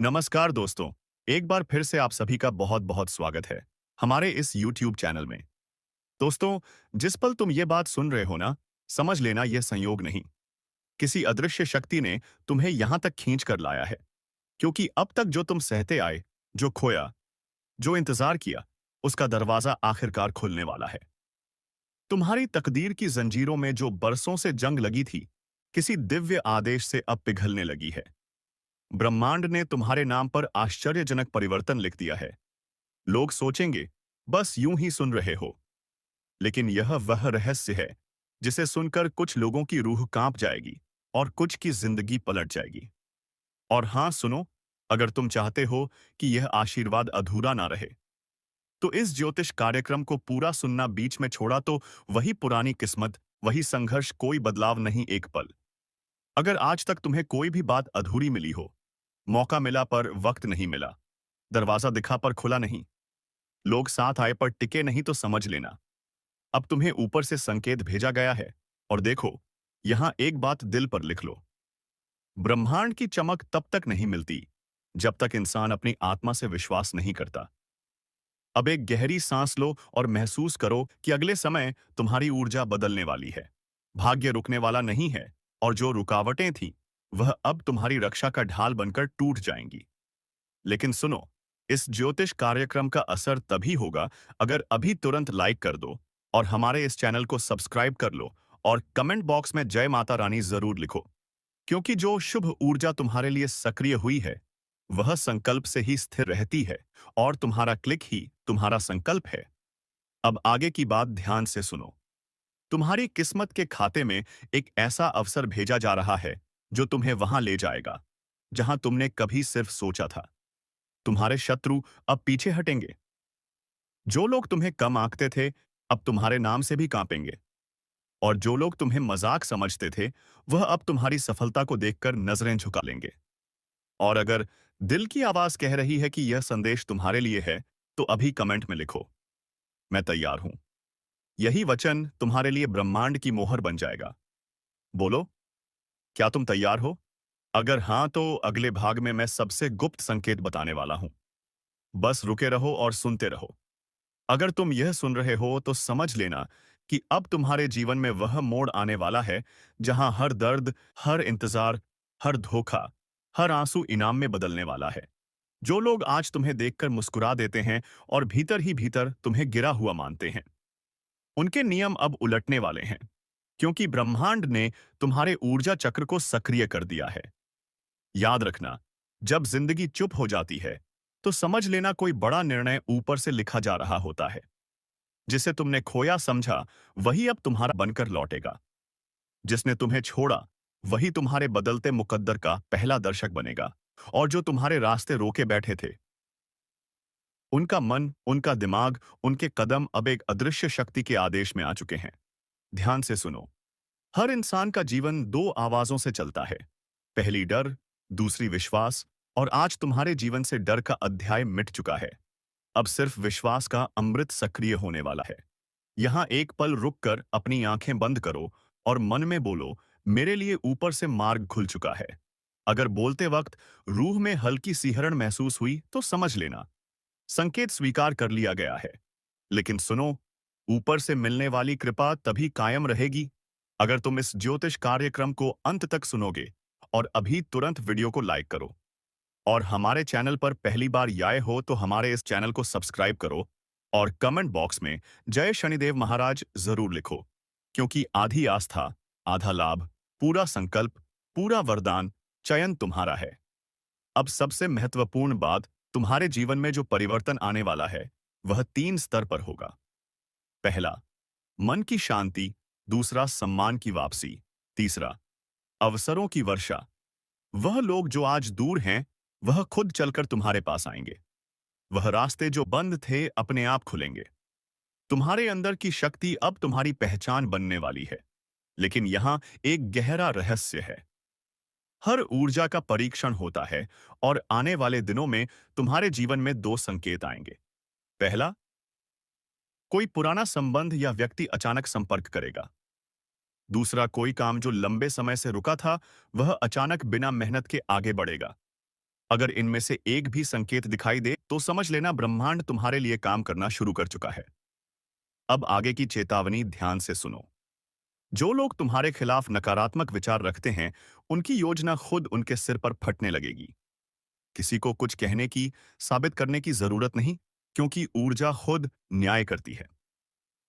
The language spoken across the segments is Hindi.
नमस्कार दोस्तों। एक बार फिर से आप सभी का बहुत बहुत स्वागत है हमारे इस YouTube चैनल में। दोस्तों, जिस पल तुम ये बात सुन रहे हो ना, समझ लेना यह संयोग नहीं, किसी अदृश्य शक्ति ने तुम्हें यहां तक खींच कर लाया है। क्योंकि अब तक जो तुम सहते आए, जो खोया, जो इंतजार किया, उसका दरवाजा आखिरकार खुलने वाला है। तुम्हारी तकदीर की जंजीरों में जो बरसों से जंग लगी थी, किसी दिव्य आदेश से अब पिघलने लगी है। ब्रह्मांड ने तुम्हारे नाम पर आश्चर्यजनक परिवर्तन लिख दिया है। लोग सोचेंगे, बस यूं ही सुन रहे हो। लेकिन यह वह रहस्य है जिसे सुनकर कुछ लोगों की रूह कांप जाएगी और कुछ की जिंदगी पलट जाएगी। और हाँ सुनो, अगर तुम चाहते हो कि यह आशीर्वाद अधूरा ना रहे, तो इस ज्योतिष कार्यक्रम को पूरा सुनना। बीच में छोड़ा तो वही पुरानी किस्मत, वही संघर्ष, कोई बदलाव नहीं, एक पल। अगर आज तक तुम्हें कोई भी बात अधूरी मिली हो, मौका मिला पर वक्त नहीं मिला, दरवाजा दिखा पर खुला नहीं, लोग साथ आए पर टिके नहीं, तो समझ लेना अब तुम्हें ऊपर से संकेत भेजा गया है। और देखो, यहां एक बात दिल पर लिख लो, ब्रह्मांड की चमक तब तक नहीं मिलती जब तक इंसान अपनी आत्मा से विश्वास नहीं करता। अब एक गहरी सांस लो और महसूस करो कि अगले समय तुम्हारी ऊर्जा बदलने वाली है। भाग्य रुकने वाला नहीं है, और जो रुकावटें थीं, वह अब तुम्हारी रक्षा का ढाल बनकर टूट जाएंगी। लेकिन सुनो, इस ज्योतिष कार्यक्रम का असर तभी होगा अगर अभी तुरंत लाइक कर दो और हमारे इस चैनल को सब्सक्राइब कर लो, और कमेंट बॉक्स में जय माता रानी जरूर लिखो। क्योंकि जो शुभ ऊर्जा तुम्हारे लिए सक्रिय हुई है, वह संकल्प से ही स्थिर रहती है, और तुम्हारा क्लिक ही तुम्हारा संकल्प है। अब आगे की बात ध्यान से सुनो। तुम्हारी किस्मत के खाते में एक ऐसा अवसर भेजा जा रहा है जो तुम्हें वहां ले जाएगा जहां तुमने कभी सिर्फ सोचा था। तुम्हारे शत्रु अब पीछे हटेंगे। जो लोग तुम्हें कम आंकते थे, अब तुम्हारे नाम से भी कांपेंगे। और जो लोग तुम्हें मजाक समझते थे, वह अब तुम्हारी सफलता को देखकर नजरें झुका लेंगे। और अगर दिल की आवाज कह रही है कि यह संदेश तुम्हारे लिए है, तो अभी कमेंट में लिखो, मैं तैयार हूं। यही वचन तुम्हारे लिए ब्रह्मांड की मोहर बन जाएगा। बोलो, क्या तुम तैयार हो? अगर हां, तो अगले भाग में मैं सबसे गुप्त संकेत बताने वाला हूं। बस रुके रहो और सुनते रहो। अगर तुम यह सुन रहे हो तो समझ लेना कि अब तुम्हारे जीवन में वह मोड़ आने वाला है जहां हर दर्द, हर इंतजार, हर धोखा, हर आंसू इनाम में बदलने वाला है। जो लोग आज तुम्हें देखकर मुस्कुरा देते हैं और भीतर ही भीतर तुम्हें गिरा हुआ मानते हैं, उनके नियम अब उलटने वाले हैं। क्योंकि ब्रह्मांड ने तुम्हारे ऊर्जा चक्र को सक्रिय कर दिया है। याद रखना, जब जिंदगी चुप हो जाती है, तो समझ लेना कोई बड़ा निर्णय ऊपर से लिखा जा रहा होता है। जिसे तुमने खोया समझा, वही अब तुम्हारा बनकर लौटेगा। जिसने तुम्हें छोड़ा, वही तुम्हारे बदलते मुकद्दर का पहला दर्शक बनेगा। और जो तुम्हारे रास्ते रोके बैठे थे, उनका मन, उनका दिमाग, उनके कदम अब एक अदृश्य शक्ति के आदेश में आ चुके हैं। ध्यान से सुनो। हर इंसान का जीवन दो आवाजों से चलता है। पहली डर, दूसरी विश्वास। और आज तुम्हारे जीवन से डर का अध्याय मिट चुका है। अब सिर्फ विश्वास का अमृत सक्रिय होने वाला है। यहां एक पल रुककर अपनी आंखें बंद करो और मन में बोलो, मेरे लिए ऊपर से मार्ग खुल चुका है। अगर बोलते वक्त रूह में हल्की सिहरण महसूस हुई, तो समझ लेना संकेत स्वीकार कर लिया गया है। लेकिन सुनो, ऊपर से मिलने वाली कृपा तभी कायम रहेगी अगर तुम इस ज्योतिष कार्यक्रम को अंत तक सुनोगे। और अभी तुरंत वीडियो को लाइक करो। और हमारे चैनल पर पहली बार आए हो तो हमारे इस चैनल को सब्सक्राइब करो, और कमेंट बॉक्स में जय शनिदेव महाराज जरूर लिखो। क्योंकि आधी आस्था, आधा लाभ, पूरा संकल्प, पूरा वरदान, चयन तुम्हारा है। अब सबसे महत्वपूर्ण बात, तुम्हारे जीवन में जो परिवर्तन आने वाला है, वह तीन स्तर पर होगा। पहला, मन की शांति। दूसरा, सम्मान की वापसी। तीसरा, अवसरों की वर्षा। वह लोग जो आज दूर हैं, वह खुद चलकर तुम्हारे पास आएंगे। वह रास्ते जो बंद थे, अपने आप खुलेंगे। तुम्हारे अंदर की शक्ति अब तुम्हारी पहचान बनने वाली है। लेकिन यहां एक गहरा रहस्य है। हर ऊर्जा का परीक्षण होता है, और आने वाले दिनों में तुम्हारे जीवन में दो संकेत आएंगे। पहला, कोई पुराना संबंध या व्यक्ति अचानक संपर्क करेगा। दूसरा, कोई काम जो लंबे समय से रुका था, वह अचानक बिना मेहनत के आगे बढ़ेगा। अगर इनमें से एक भी संकेत दिखाई दे तो समझ लेना ब्रह्मांड तुम्हारे लिए काम करना शुरू कर चुका है। अब आगे की चेतावनी ध्यान से सुनो। जो लोग तुम्हारे खिलाफ नकारात्मक विचार रखते हैं, उनकी योजना खुद उनके सिर पर फटने लगेगी। किसी को कुछ कहने की, साबित करने की जरूरत नहीं, क्योंकि ऊर्जा खुद न्याय करती है।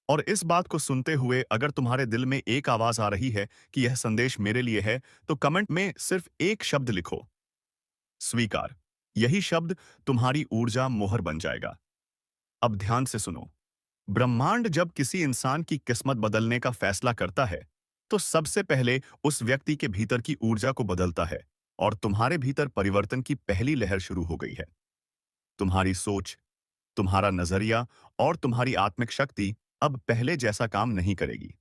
और इस बात को सुनते हुए अगर तुम्हारे दिल में एक आवाज आ रही है कि यह संदेश मेरे लिए है, तो कमेंट में सिर्फ एक शब्द लिखो, स्वीकार। यही शब्द तुम्हारी ऊर्जा मोहर बन जाएगा। अब ध्यान से सुनो। ब्रह्मांड जब किसी इंसान की किस्मत बदलने का फैसला करता है, तो सबसे पहले उस व्यक्ति के भीतर की ऊर्जा को बदलता है, और तुम्हारे भीतर परिवर्तन की पहली लहर शुरू हो गई है। तुम्हारी सोच, तुम्हारा नजरिया और तुम्हारी आत्मिक शक्ति अब पहले जैसा काम नहीं करेगी।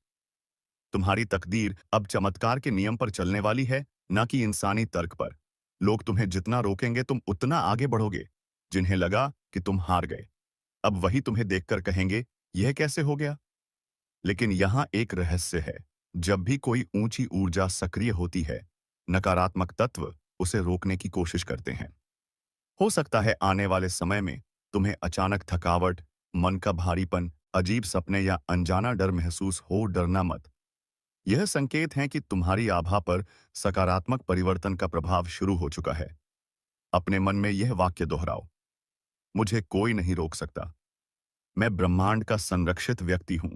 तुम्हारी तकदीर अब चमत्कार के नियम पर चलने वाली है, न कि इंसानी तर्क पर। लोग तुम्हें जितना रोकेंगे तुम उतना आगे बढ़ोगे। जिन्हें लगा कि तुम हार गए, अब वही तुम्हें देखकर कहेंगे, यह कैसे हो गया। लेकिन यहाँ एक रहस्य है। जब भी कोई ऊंची ऊर्जा सक्रिय होती है, नकारात्मक तत्व उसे रोकने की कोशिश करते हैं। हो सकता है आने वाले समय में तुम्हें अचानक थकावट, मन का भारीपन, अजीब सपने या अनजाना डर महसूस हो। डरना मत। यह संकेत है कि तुम्हारी आभा पर सकारात्मक परिवर्तन का प्रभाव शुरू हो चुका है। अपने मन में यह वाक्य दोहराओ, मुझे कोई नहीं रोक सकता, मैं ब्रह्मांड का संरक्षित व्यक्ति हूं।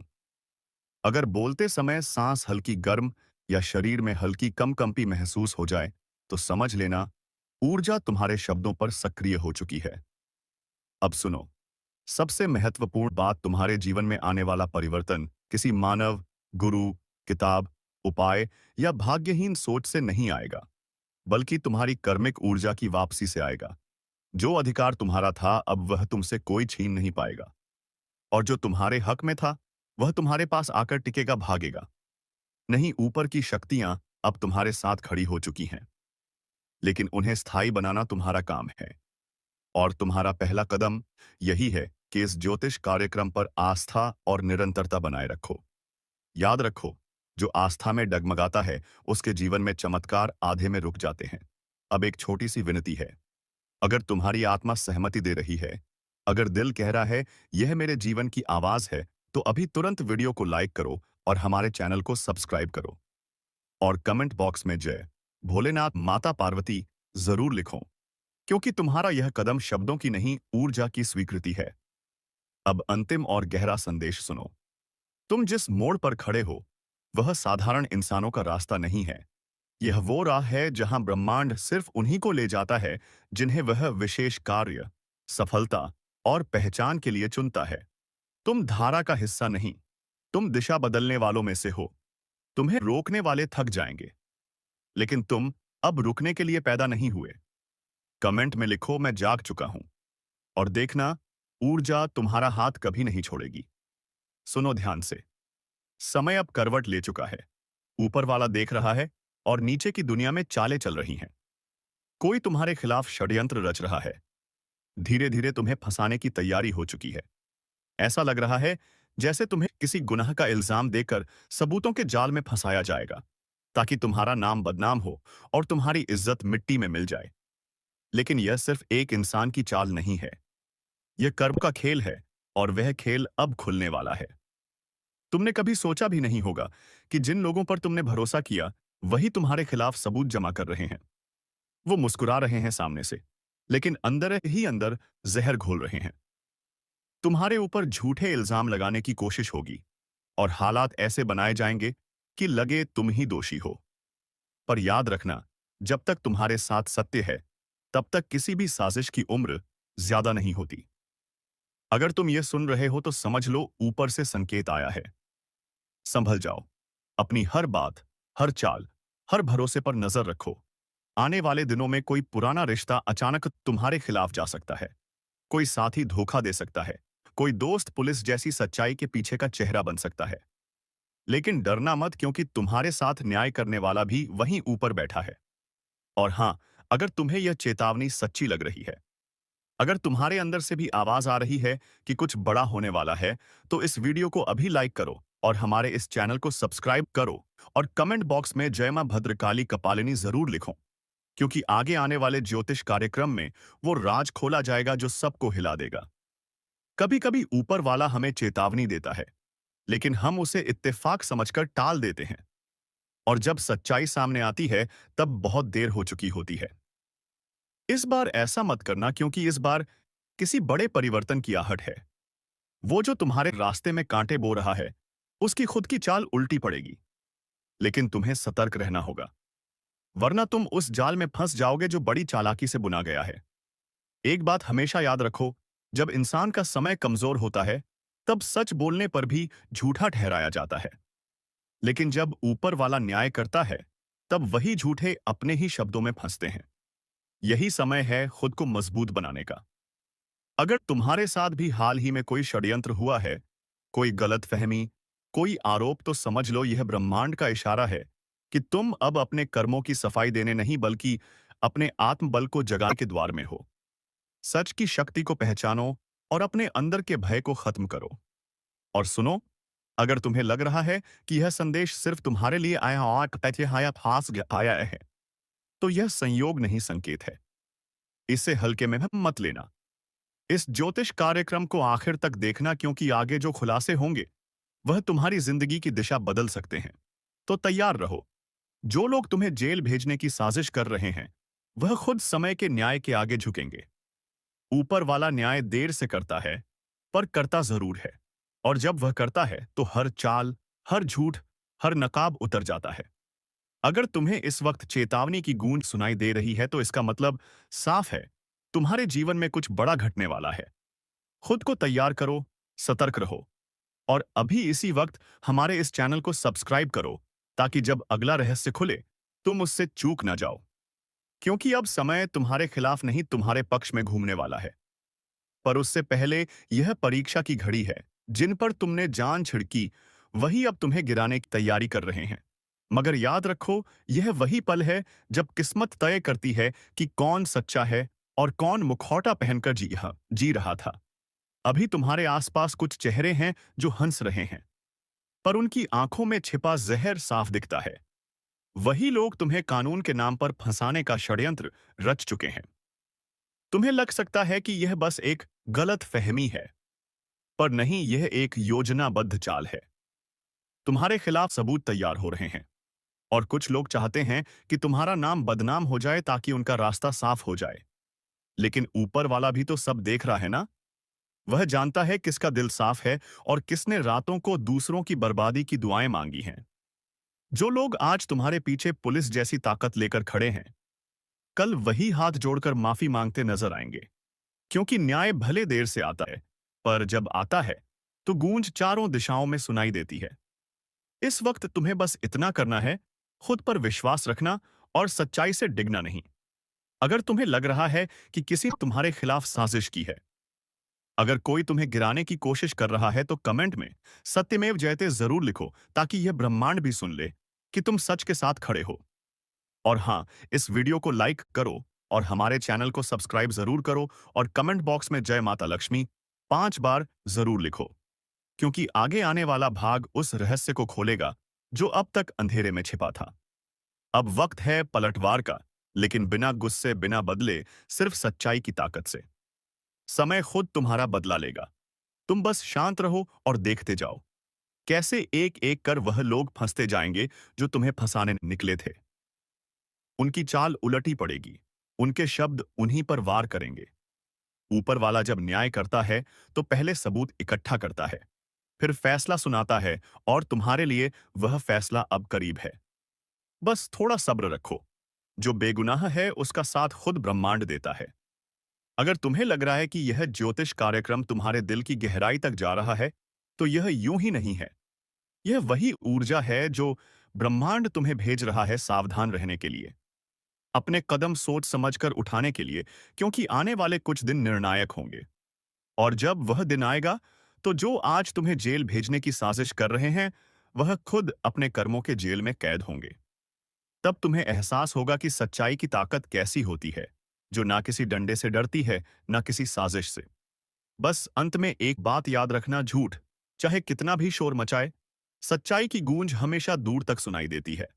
अगर बोलते समय सांस हल्की गर्म या शरीर में हल्की कंपी महसूस हो जाए, तो समझ लेना ऊर्जा तुम्हारे शब्दों पर सक्रिय हो चुकी है। अब सुनो, सबसे महत्वपूर्ण बात, तुम्हारे जीवन में आने वाला परिवर्तन किसी मानव, गुरु, किताब, उपाय या भाग्यहीन सोच से नहीं आएगा, बल्कि तुम्हारी कर्मिक ऊर्जा की वापसी से आएगा। जो अधिकार तुम्हारा था, अब वह तुमसे कोई छीन नहीं पाएगा। और जो तुम्हारे हक में था, वह तुम्हारे पास आकर टिकेगा, भागेगा नहीं। ऊपर की शक्तियां अब तुम्हारे साथ खड़ी हो चुकी हैं, लेकिन उन्हें स्थायी बनाना तुम्हारा काम है। और तुम्हारा पहला कदम यही है कि इस ज्योतिष कार्यक्रम पर आस्था और निरंतरता बनाए रखो। याद रखो, जो आस्था में डगमगाता है, उसके जीवन में चमत्कार आधे में रुक जाते हैं। अब एक छोटी सी विनती है। अगर तुम्हारी आत्मा सहमति दे रही है, अगर दिल कह रहा है यह मेरे जीवन की आवाज है, तो अभी तुरंत वीडियो को लाइक करो और हमारे चैनल को सब्सक्राइब करो। और कमेंट बॉक्स में जय भोलेनाथ, माता पार्वती जरूर लिखो, क्योंकि तुम्हारा यह कदम शब्दों की नहीं, ऊर्जा की स्वीकृति है। अब अंतिम और गहरा संदेश सुनो। तुम जिस मोड़ पर खड़े हो, वह साधारण इंसानों का रास्ता नहीं है। यह वो राह है जहां ब्रह्मांड सिर्फ उन्हीं को ले जाता है जिन्हें वह विशेष कार्य, सफलता और पहचान के लिए चुनता है। तुम धारा का हिस्सा नहीं, तुम दिशा बदलने वालों में से हो। तुम्हें रोकने वाले थक जाएंगे, लेकिन तुम अब रुकने के लिए पैदा नहीं हुए। कमेंट में लिखो, मैं जाग चुका हूं, और देखना, ऊर्जा तुम्हारा हाथ कभी नहीं छोड़ेगी। सुनो ध्यान से, समय अब करवट ले चुका है। ऊपर वाला देख रहा है और नीचे की दुनिया में चालें चल रही हैं। कोई तुम्हारे खिलाफ षड्यंत्र रच रहा है। धीरे धीरे तुम्हें फंसाने की तैयारी हो चुकी है। ऐसा लग रहा है जैसे तुम्हें किसी गुनाह का इल्जाम देकर सबूतों के जाल में फंसाया जाएगा, ताकि तुम्हारा नाम बदनाम हो और तुम्हारी इज्जत मिट्टी में मिल जाए। लेकिन यह सिर्फ एक इंसान की चाल नहीं है, यह कर्म का खेल है, और वह खेल अब खुलने वाला है। तुमने कभी सोचा भी नहीं होगा कि जिन लोगों पर तुमने भरोसा किया, वही तुम्हारे खिलाफ सबूत जमा कर रहे हैं। वो मुस्कुरा रहे हैं सामने से, लेकिन अंदर ही अंदर जहर घोल रहे हैं। तुम्हारे ऊपर झूठे इल्जाम लगाने की कोशिश होगी, और हालात ऐसे बनाए जाएंगे कि लगे तुम ही दोषी हो। पर याद रखना, जब तक तुम्हारे साथ सत्य है, तब तक किसी भी साजिश की उम्र ज्यादा नहीं होती। अगर तुम ये सुन रहे हो तो समझ लो ऊपर से संकेत आया है। संभल जाओ। अपनी हर बात, हर चाल, हर भरोसे पर नजर रखो। आने वाले दिनों में कोई पुराना रिश्ता अचानक तुम्हारे खिलाफ जा सकता है। कोई साथी धोखा दे सकता है। कोई दोस्त पुलिस जैसी सच्चाई के पीछे का चेहरा बन सकता है। लेकिन डरना मत, क्योंकि तुम्हारे साथ न्याय करने वाला भी वहीं ऊपर बैठा है। और हां, अगर तुम्हें यह चेतावनी सच्ची लग रही है, अगर तुम्हारे अंदर से भी आवाज आ रही है कि कुछ बड़ा होने वाला है, तो इस वीडियो को अभी लाइक करो और हमारे इस चैनल को सब्सक्राइब करो, और कमेंट बॉक्स में जय मां भद्रकाली कपालिनी जरूर लिखो, क्योंकि आगे आने वाले ज्योतिष कार्यक्रम में वो राज खोला जाएगा जो सबको हिला देगा। कभी कभी ऊपर वाला हमें चेतावनी देता है, लेकिन हम उसे इत्तेफाक समझकर टाल देते हैं, और जब सच्चाई सामने आती है तब बहुत देर हो चुकी होती है। इस बार ऐसा मत करना, क्योंकि इस बार किसी बड़े परिवर्तन की आहट है। वो जो तुम्हारे रास्ते में कांटे बो रहा है, उसकी खुद की चाल उल्टी पड़ेगी। लेकिन तुम्हें सतर्क रहना होगा, वरना तुम उस जाल में फंस जाओगे जो बड़ी चालाकी से बुना गया है। एक बात हमेशा याद रखो, जब इंसान का समय कमजोर होता है तब सच बोलने पर भी झूठा ठहराया जाता है, लेकिन जब ऊपर वाला न्याय करता है तब वही झूठे अपने ही शब्दों में फंसते हैं। यही समय है खुद को मजबूत बनाने का। अगर तुम्हारे साथ भी हाल ही में कोई षड्यंत्र हुआ है, कोई गलतफहमी, कोई आरोप, तो समझ लो यह ब्रह्मांड का इशारा है कि तुम अब अपने कर्मों की सफाई देने नहीं, बल्कि अपने आत्मबल को जगाने के द्वार में हो। सच की शक्ति को पहचानो और अपने अंदर के भय को खत्म करो। और सुनो, अगर तुम्हें लग रहा है कि यह संदेश सिर्फ तुम्हारे लिए आया और पैसे आया फास आया है, तो यह संयोग नहीं, संकेत है। इसे हल्के में मत लेना। इस ज्योतिष कार्यक्रम को आखिर तक देखना, क्योंकि आगे जो खुलासे होंगे वह तुम्हारी जिंदगी की दिशा बदल सकते हैं। तो तैयार रहो। जो लोग तुम्हें जेल भेजने की साजिश कर रहे हैं, वह खुद समय के न्याय के आगे झुकेंगे। ऊपर वाला न्याय देर से करता है, पर करता जरूर है। और जब वह करता है तो हर चाल, हर झूठ, हर नकाब उतर जाता है। अगर तुम्हें इस वक्त चेतावनी की गूंज सुनाई दे रही है, तो इसका मतलब साफ है, तुम्हारे जीवन में कुछ बड़ा घटने वाला है। खुद को तैयार करो, सतर्क रहो, और अभी इसी वक्त हमारे इस चैनल को सब्सक्राइब करो, ताकि जब अगला रहस्य खुले तुम उससे चूक ना जाओ। क्योंकि अब समय तुम्हारे खिलाफ नहीं, तुम्हारे पक्ष में घूमने वाला है। पर उससे पहले यह परीक्षा की घड़ी है। जिन पर तुमने जान छिड़की, वही अब तुम्हें गिराने की तैयारी कर रहे हैं। मगर याद रखो, यह वही पल है जब किस्मत तय करती है कि कौन सच्चा है और कौन मुखौटा पहनकर जी रहा था। अभी तुम्हारे आसपास कुछ चेहरे हैं जो हंस रहे हैं, पर उनकी आंखों में छिपा जहर साफ दिखता है। वही लोग तुम्हें कानून के नाम पर फंसाने का षड्यंत्र रच चुके हैं। तुम्हें लग सकता है कि यह बस एक गलत फहमी है, पर नहीं, यह एक योजनाबद्ध चाल है। तुम्हारे खिलाफ सबूत तैयार हो रहे हैं, और कुछ लोग चाहते हैं कि तुम्हारा नाम बदनाम हो जाए ताकि उनका रास्ता साफ हो जाए। लेकिन ऊपर वाला भी तो सब देख रहा है ना। वह जानता है किसका दिल साफ है और किसने रातों को दूसरों की बर्बादी की दुआएं मांगी हैं। जो लोग आज तुम्हारे पीछे पुलिस जैसी ताकत लेकर खड़े हैं, कल वही हाथ जोड़कर माफी मांगते नजर आएंगे। क्योंकि न्याय भले देर से आता है, पर जब आता है तो गूंज चारों दिशाओं में सुनाई देती है। इस वक्त तुम्हें बस इतना करना है, खुद पर विश्वास रखना और सच्चाई से डिगना नहीं। अगर तुम्हें लग रहा है कि किसी ने तुम्हारे खिलाफ साजिश की है, अगर कोई तुम्हें गिराने की कोशिश कर रहा है, तो कमेंट में सत्यमेव जयते जरूर लिखो, ताकि यह ब्रह्मांड भी सुन ले कि तुम सच के साथ खड़े हो। और हाँ, इस वीडियो को लाइक करो और हमारे चैनल को सब्सक्राइब जरूर करो, और कमेंट बॉक्स में जय माता लक्ष्मी 5 बार जरूर लिखो, क्योंकि आगे आने वाला भाग उस रहस्य को खोलेगा जो अब तक अंधेरे में छिपा था। अब वक्त है पलटवार का, लेकिन बिना गुस्से, बिना बदले, सिर्फ सच्चाई की ताकत से। समय खुद तुम्हारा बदला लेगा। तुम बस शांत रहो और देखते जाओ कैसे एक एक कर वह लोग फंसते जाएंगे जो तुम्हें फंसाने निकले थे। उनकी चाल उलटी पड़ेगी, उनके शब्द उन्हीं पर वार करेंगे। ऊपर वाला जब न्याय करता है तो पहले सबूत इकट्ठा करता है, फिर फैसला सुनाता है, और तुम्हारे लिए वह फैसला अब करीब है। बस थोड़ा सब्र रखो। जो बेगुनाह है उसका साथ खुद ब्रह्मांड देता है। अगर तुम्हें लग रहा है कि यह ज्योतिष कार्यक्रम तुम्हारे दिल की गहराई तक जा रहा है, तो यह यूं ही नहीं है। यह वही ऊर्जा है जो ब्रह्मांड तुम्हें भेज रहा है, सावधान रहने के लिए, अपने कदम सोच समझकर उठाने के लिए, क्योंकि आने वाले कुछ दिन निर्णायक होंगे। और जब वह दिन आएगा, तो जो आज तुम्हें जेल भेजने की साजिश कर रहे हैं, वह खुद अपने कर्मों के जेल में कैद होंगे। तब तुम्हें एहसास होगा कि सच्चाई की ताकत कैसी होती है, जो ना किसी डंडे से डरती है, ना किसी साजिश से। बस अंत में एक बात याद रखना, झूठ चाहे कितना भी शोर मचाए, सच्चाई की गूंज हमेशा दूर तक सुनाई देती है।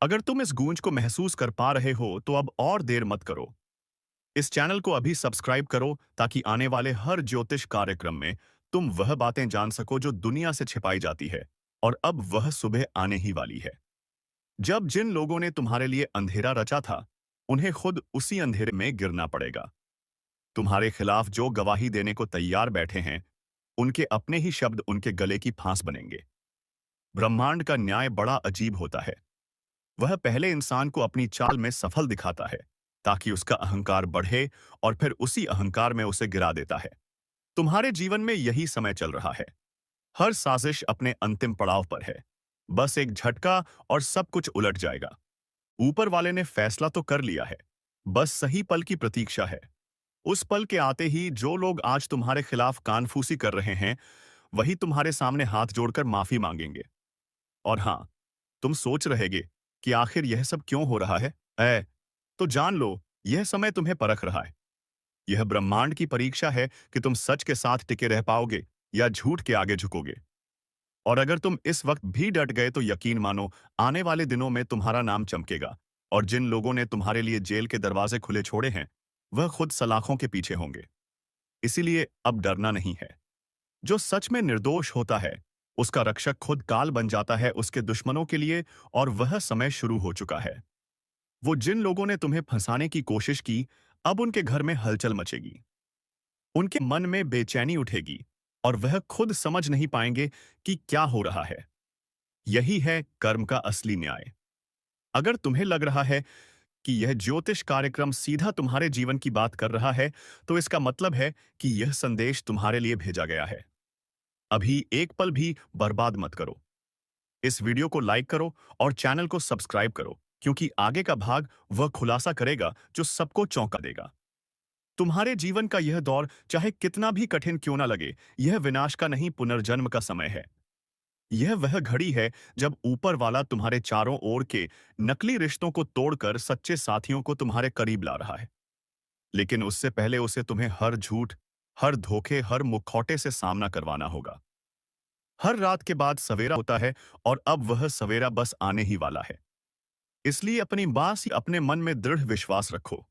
अगर तुम इस गूंज को महसूस कर पा रहे हो तो अब और देर मत करो। इस चैनल को अभी सब्सक्राइब करो ताकि आने वाले हर ज्योतिष कार्यक्रम में तुम वह बातें जान सको जो दुनिया से छिपाई जाती है। और अब वह सुबह आने ही वाली है जब जिन लोगों ने तुम्हारे लिए अंधेरा रचा था उन्हें खुद उसी अंधेरे में गिरना पड़ेगा। तुम्हारे खिलाफ जो गवाही देने को तैयार बैठे हैं उनके अपने ही शब्द उनके गले की फांस बनेंगे। ब्रह्मांड का न्याय बड़ा अजीब होता है। वह पहले इंसान को अपनी चाल में सफल दिखाता है ताकि उसका अहंकार बढ़े और फिर उसी अहंकार में उसे गिरा देता है। तुम्हारे जीवन में यही समय चल रहा है। हर साजिश अपने अंतिम पड़ाव पर है। बस एक झटका और सब कुछ उलट जाएगा। ऊपर वाले ने फैसला तो कर लिया है, बस सही पल की प्रतीक्षा है। उस पल के आते ही जो लोग आज तुम्हारे खिलाफ कानफूसी कर रहे हैं वही तुम्हारे सामने हाथ जोड़कर माफी मांगेंगे। और हाँ, तुम सोच रहेगे कि आखिर यह सब क्यों हो रहा है। तो जान लो, यह समय तुम्हें परख रहा है। यह ब्रह्मांड की परीक्षा है कि तुम सच के साथ टिके रह पाओगे या झूठ के आगे झुकोगे। और अगर तुम इस वक्त भी डट गए तो यकीन मानो, आने वाले दिनों में तुम्हारा नाम चमकेगा और जिन लोगों ने तुम्हारे लिए जेल के दरवाजे खुले छोड़े हैं वह खुद सलाखों के पीछे होंगे। इसीलिए अब डरना नहीं है। जो सच में निर्दोष होता है उसका रक्षक खुद काल बन जाता है उसके दुश्मनों के लिए। और वह समय शुरू हो चुका है। वो जिन लोगों ने तुम्हें फंसाने की कोशिश की अब उनके घर में हलचल मचेगी। उनके मन में बेचैनी उठेगी और वह खुद समझ नहीं पाएंगे कि क्या हो रहा है। यही है कर्म का असली न्याय। अगर तुम्हें लग रहा है कि यह ज्योतिष कार्यक्रम सीधा तुम्हारे जीवन की बात कर रहा है तो इसका मतलब है कि यह संदेश तुम्हारे लिए भेजा गया है। अभी एक पल भी बर्बाद मत करो। इस वीडियो को लाइक करो और चैनल को सब्सक्राइब करो क्योंकि आगे का भाग वह खुलासा करेगा जो सबको चौंका देगा। तुम्हारे जीवन का यह दौर चाहे कितना भी कठिन क्यों ना लगे, यह विनाश का नहीं पुनर्जन्म का समय है। यह वह घड़ी है जब ऊपर वाला तुम्हारे चारों ओर के नकली रिश्तों को तोड़कर सच्चे साथियों को तुम्हारे करीब ला रहा है। लेकिन उससे पहले उसे तुम्हें हर झूठ, हर धोखे, हर मुखौटे से सामना करवाना होगा। हर रात के बाद सवेरा होता है और अब वह सवेरा बस आने ही वाला है। इसलिए अपनी बात अपने मन में दृढ़ विश्वास रखो।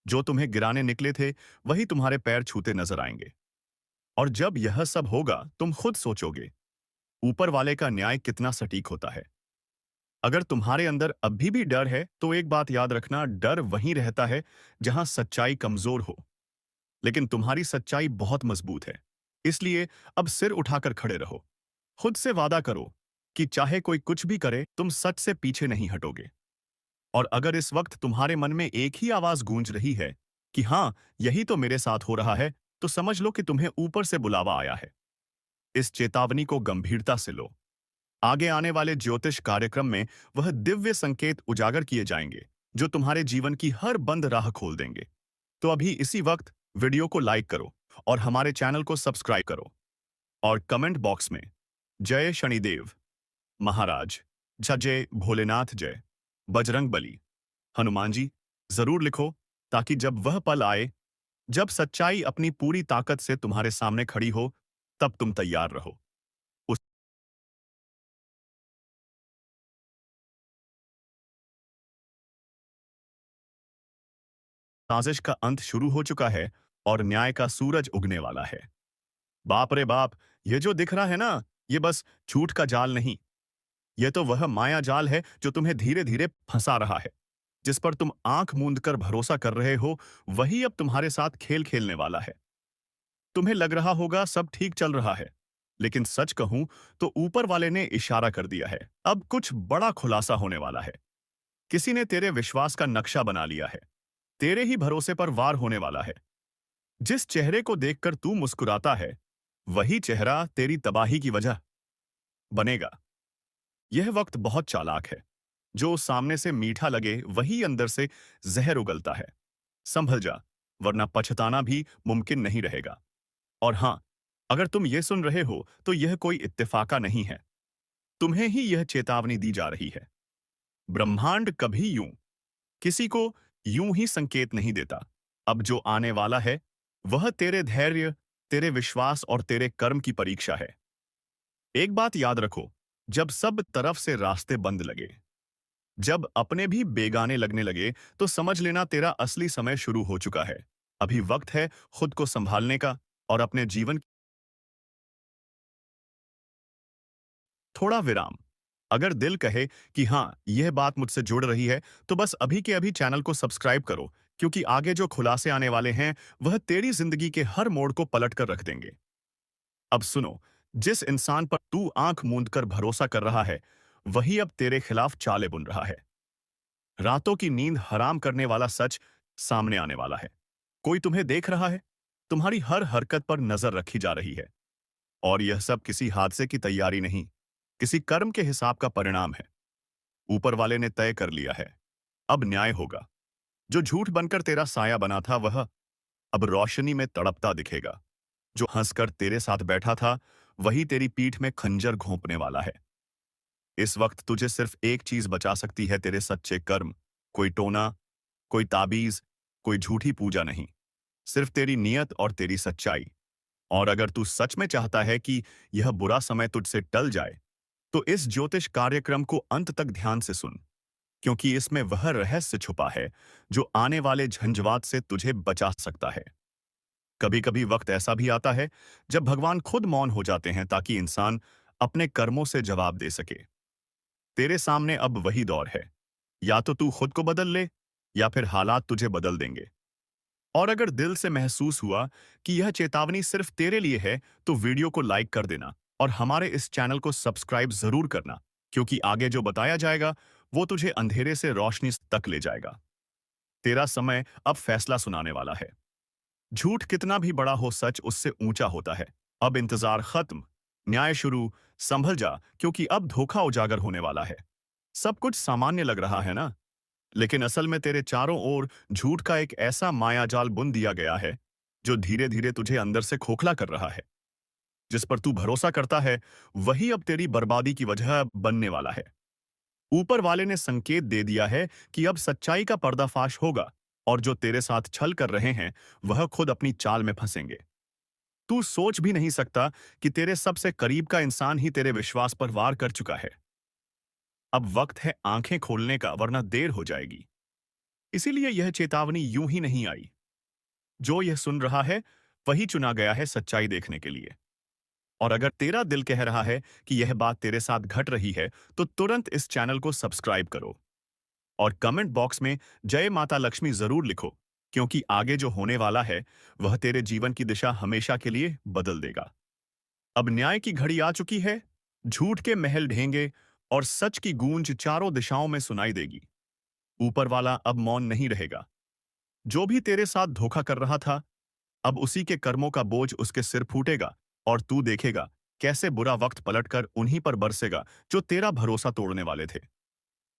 जो तुम्हें गिराने निकले थे वही तुम्हारे पैर छूते नजर आएंगे। और जब यह सब होगा तुम खुद सोचोगे ऊपर वाले का न्याय कितना सटीक होता है। अगर तुम्हारे अंदर अभी भी डर है तो एक बात याद रखना, डर वहीं रहता है जहां सच्चाई कमजोर हो। लेकिन तुम्हारी सच्चाई बहुत मजबूत है। इसलिए अब सिर उठाकर खड़े रहो। खुद से वादा करो कि चाहे कोई कुछ भी करे तुम सच से पीछे नहीं हटोगे। और अगर इस वक्त तुम्हारे मन में एक ही आवाज गूंज रही है कि हाँ, यही तो मेरे साथ हो रहा है, तो समझ लो कि तुम्हें ऊपर से बुलावा आया है। इस चेतावनी को गंभीरता से लो। आगे आने वाले ज्योतिष कार्यक्रम में वह दिव्य संकेत उजागर किए जाएंगे जो तुम्हारे जीवन की हर बंद राह खोल देंगे। तो अभी इसी वक्त वीडियो को लाइक करो और हमारे चैनल को सब्सक्राइब करो। और कमेंट बॉक्स में जय शनिदेव महाराज, जय भोलेनाथ, जय बजरंग बली, हनुमान जी जरूर लिखो ताकि जब वह पल आए जब सच्चाई अपनी पूरी ताकत से तुम्हारे सामने खड़ी हो तब तुम तैयार रहो। उस साजिश का अंत शुरू हो चुका है और न्याय का सूरज उगने वाला है। बाप रे बाप, ये जो दिख रहा है ना, ये बस झूठ का जाल नहीं, ये तो वह माया जाल है जो तुम्हें धीरे धीरे फंसा रहा है। जिस पर तुम आंख मूंद कर भरोसा कर रहे हो वही अब तुम्हारे साथ खेल खेलने वाला है। तुम्हें लग रहा होगा सब ठीक चल रहा है, लेकिन सच कहूं तो ऊपर वाले ने इशारा कर दिया है, अब कुछ बड़ा खुलासा होने वाला है। किसी ने तेरे विश्वास का नक्शा बना लिया है। तेरे ही भरोसे पर वार होने वाला है। जिस चेहरे को देखकर तू मुस्कुराता है वही चेहरा तेरी तबाही की वजह बनेगा। यह वक्त बहुत चालाक है। जो सामने से मीठा लगे वही अंदर से जहर उगलता है। संभल जा, वरना पछताना भी मुमकिन नहीं रहेगा। और हां, अगर तुम ये सुन रहे हो तो यह कोई इत्तेफाका नहीं है। तुम्हें ही यह चेतावनी दी जा रही है। ब्रह्मांड कभी यूं किसी को यूं ही संकेत नहीं देता। अब जो आने वाला है वह तेरे धैर्य, तेरे विश्वास और तेरे कर्म की परीक्षा है। एक बात याद रखो, जब सब तरफ से रास्ते बंद लगे, जब अपने भी बेगाने लगने लगे तो समझ लेना तेरा असली समय शुरू हो चुका है। अभी वक्त है खुद को संभालने का और अपने जीवन थोड़ा विराम। अगर दिल कहे कि हाँ, यह बात मुझसे जुड़ रही है, तो बस अभी के अभी चैनल को सब्सक्राइब करो, क्योंकि आगे जो खुलासे आने वाले हैं, वह तेरी जिंदगी के हर मोड़ को पलट कर रख देंगे। अब सुनो, जिस इंसान पर तू आंख मूंद कर भरोसा कर रहा है, वही अब तेरे खिलाफ चालें बुन रहा है। रातों की नींद हराम करने वाला सच सामने आने वाला है। कोई तुम्हें देख रहा है, तुम्हारी हर हरकत पर नजर रखी जा रही है। और यह सब किसी हादसे की तैयारी नहीं, किसी कर्म के हिसाब का परिणाम है। ऊपर वाले ने तय कर लिया है, अब न्याय होगा। जो झूठ बनकर तेरा साया बना था, वह अब रोशनी में तड़पता दिखेगा। जो हंसकर तेरे साथ बैठा था, वही तेरी पीठ में खंजर घोंपने वाला है। इस वक्त तुझे सिर्फ एक चीज बचा सकती है, तेरे सच्चे कर्म। कोई टोना, कोई ताबीज, कोई झूठी पूजा नहीं, सिर्फ तेरी नियत और तेरी सच्चाई। और अगर तू सच में चाहता है कि यह बुरा समय तुझसे टल जाए, तो इस ज्योतिष कार्यक्रम को अंत तक ध्यान से सुन, क्योंकि इसमें वह रहस्य छुपा है जो आने वाले झंझावात से तुझे बचा सकता है। कभी कभी वक्त ऐसा भी आता है जब भगवान खुद मौन हो जाते हैं ताकि इंसान अपने कर्मों से जवाब दे सके। तेरे सामने अब वही दौर है, या तो तू खुद को बदल ले, या फिर हालात तुझे बदल देंगे। और अगर दिल से महसूस हुआ कि यह चेतावनी सिर्फ तेरे लिए है, तो वीडियो को लाइक कर देना और हमारे इस चैनल को सब्सक्राइब जरूर करना, क्योंकि आगे जो बताया जाएगा वो तुझे अंधेरे से रोशनी तक ले जाएगा। तेरा समय अब फैसला सुनाने वाला है। झूठ कितना भी बड़ा हो, सच उससे ऊंचा होता है। अब इंतजार खत्म, न्याय शुरू। संभल जा, क्योंकि अब धोखा उजागर होने वाला है। सब कुछ सामान्य लग रहा है ना, लेकिन असल में तेरे चारों ओर झूठ का एक ऐसा मायाजाल बुन दिया गया है जो धीरे धीरे तुझे अंदर से खोखला कर रहा है। जिस पर तू भरोसा करता है, वही अब तेरी बर्बादी की वजह बनने वाला है। ऊपर वाले ने संकेत दे दिया है कि अब सच्चाई का पर्दाफाश होगा, और जो तेरे साथ छल कर रहे हैं, वह खुद अपनी चाल में फंसेंगे। तू सोच भी नहीं सकता कि तेरे सबसे करीब का इंसान ही तेरे विश्वास पर वार कर चुका है। अब वक्त है आंखें खोलने का, वरना देर हो जाएगी। इसीलिए यह चेतावनी यूं ही नहीं आई। जो यह सुन रहा है, वही चुना गया है सच्चाई देखने के लिए। और अगर तेरा दिल कह रहा है कि यह बात तेरे साथ घट रही है, तो तुरंत इस चैनल को सब्सक्राइब करो और कमेंट बॉक्स में जय माता लक्ष्मी जरूर लिखो, क्योंकि आगे जो होने वाला है, वह तेरे जीवन की दिशा हमेशा के लिए बदल देगा। अब न्याय की घड़ी आ चुकी है। झूठ के महल ढहेंगे और सच की गूंज चारों दिशाओं में सुनाई देगी। ऊपर वाला अब मौन नहीं रहेगा। जो भी तेरे साथ धोखा कर रहा था, अब उसी के कर्मों का बोझ उसके सिर फूटेगा, और तू देखेगा कैसे बुरा वक्त पलटकर उन्हीं पर बरसेगा जो तेरा भरोसा तोड़ने वाले थे।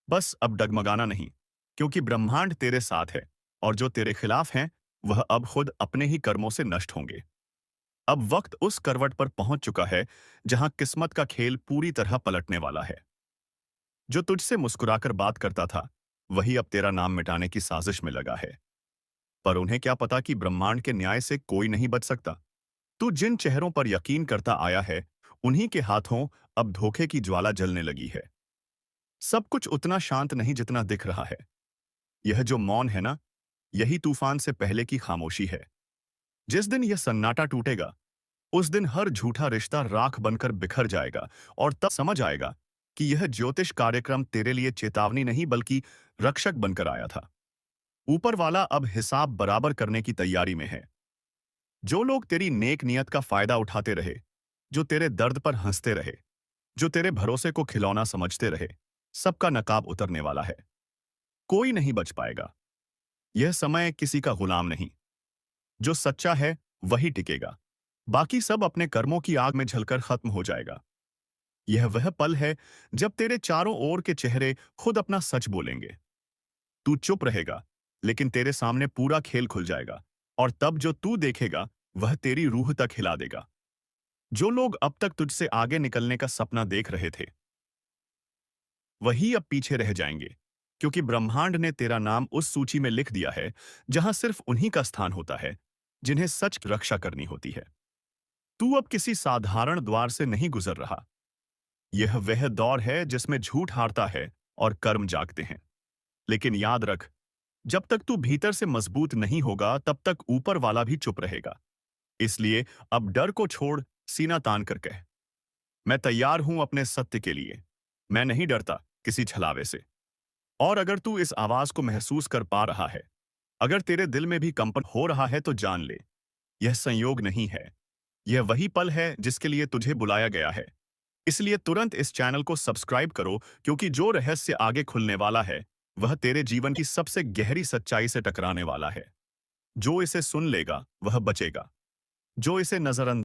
बस अब डगमगाना नहीं, क्योंकि ब्रह्मांड तेरे साथ है, और जो तेरे खिलाफ हैं, वह अब खुद अपने ही कर्मों से नष्ट होंगे। अब वक्त उस करवट पर पहुंच चुका है जहां किस्मत का खेल पूरी तरह पलटने वाला है। जो तुझसे मुस्कुराकर बात करता था, वही अब तेरा नाम मिटाने की साजिश में लगा है। पर उन्हें क्या पता कि ब्रह्मांड के न्याय से कोई नहीं बच सकता। तू जिन चेहरों पर यकीन करता आया है, उन्हीं के हाथों अब धोखे की ज्वाला जलने लगी है। सब कुछ उतना शांत नहीं जितना दिख रहा है। यह जो मौन है ना, यही तूफान से पहले की खामोशी है। जिस दिन यह सन्नाटा टूटेगा, उस दिन हर झूठा रिश्ता राख बनकर बिखर जाएगा, और तब समझ आएगा कि यह ज्योतिष कार्यक्रम तेरे लिए चेतावनी नहीं, बल्कि रक्षक बनकर आया था। ऊपर वाला अब हिसाब बराबर करने की तैयारी में है। जो लोग तेरी नेक नियत का फायदा उठाते रहे, जो तेरे दर्द पर हंसते रहे, जो तेरे भरोसे को खिलौना समझते रहे, सबका नकाब उतरने वाला है। कोई नहीं बच पाएगा। यह समय किसी का गुलाम नहीं। जो सच्चा है वही टिकेगा। बाकी सब अपने कर्मों की आग में जलकर खत्म हो जाएगा। यह वह पल है जब तेरे चारों ओर के चेहरे खुद अपना सच बोलेंगे। तू चुप रहेगा, लेकिन तेरे सामने पूरा खेल खुल जाएगा, और तब जो तू देखेगा, वह तेरी रूह तक हिला देगा। जो लोग अब तक तुझसे आगे निकलने का सपना देख रहे थे, वही अब पीछे रह जाएंगे, क्योंकि ब्रह्मांड ने तेरा नाम उस सूची में लिख दिया है जहां सिर्फ उन्हीं का स्थान होता है जिन्हें सच रक्षा करनी होती है। तू अब किसी साधारण द्वार से नहीं गुजर रहा। यह वह दौर है जिसमें झूठ हारता है और कर्म जागते हैं। लेकिन याद रख, जब तक तू भीतर से मजबूत नहीं होगा, तब तक ऊपर वाला भी चुप रहेगा। इसलिए अब डर को छोड़, सीना तान कर कह, मैं तैयार हूं अपने सत्य के लिए। मैं नहीं डरता किसी छलावे से। और अगर तू इस आवाज को महसूस कर पा रहा है, अगर तेरे दिल में भी कंपन हो रहा है, तो जान ले, यह संयोग नहीं है। यह वही पल है जिसके लिए तुझे बुलाया गया है। इसलिए तुरंत इस चैनल को सब्सक्राइब करो, क्योंकि जो रहस्य आगे खुलने वाला है, वह तेरे जीवन की सबसे गहरी सच्चाई से टकराने वाला है। जो इसे सुन लेगा, वह बचेगा। जो इसे नजरअंदाज